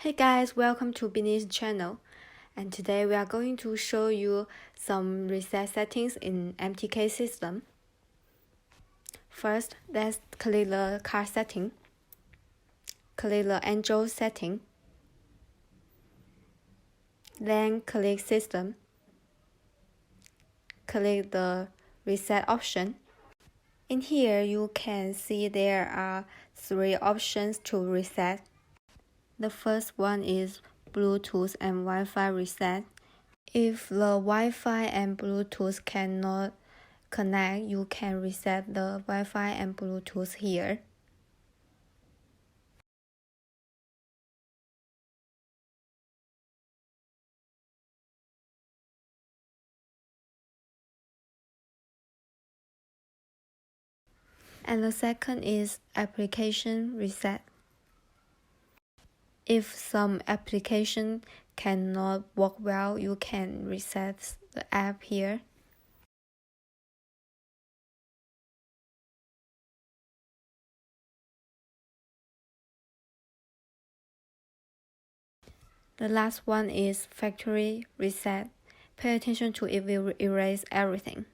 Hey guys, welcome to Binize channel, and today we are going to show you some reset settings in MTK system. First, let's click the car setting, click the angel setting, then click system, click the reset option. In here, you can see there are 3 options to reset. The first one is Bluetooth and Wi-Fi reset. If the Wi-Fi and Bluetooth cannot connect, you can reset the Wi-Fi and Bluetooth here. And the second is application reset. If some application cannot work well, you can reset the app here. The last one is factory reset. Pay attention to it will erase everything.